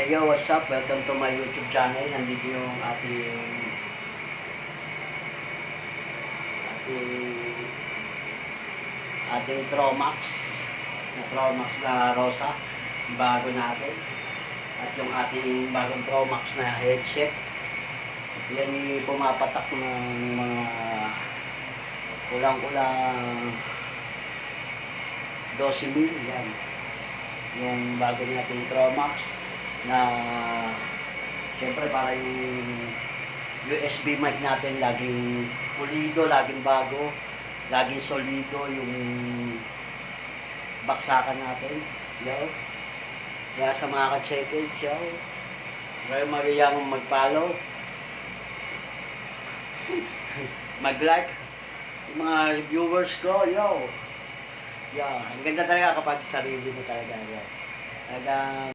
Hey yo, what's up? Welcome to my YouTube channel. Nandito yung ating Tromax na Rosa, bago natin. At yung ating bagong Tromax na headset. Yan yung pumapatak ng mga kulang-kulang 12,000. Yan. Yung bago nating Tromax na syempre para yung USB mic natin laging pulido, laging bago, laging solido yung baksakan natin. Yo. Kaya sa mga ka-check-in, yo. Kaya magayang mag-follow, mag-like, yung mga viewers ko, yo. Yeah, ang ganda talaga kapag sarili mo talaga, yo. Talagang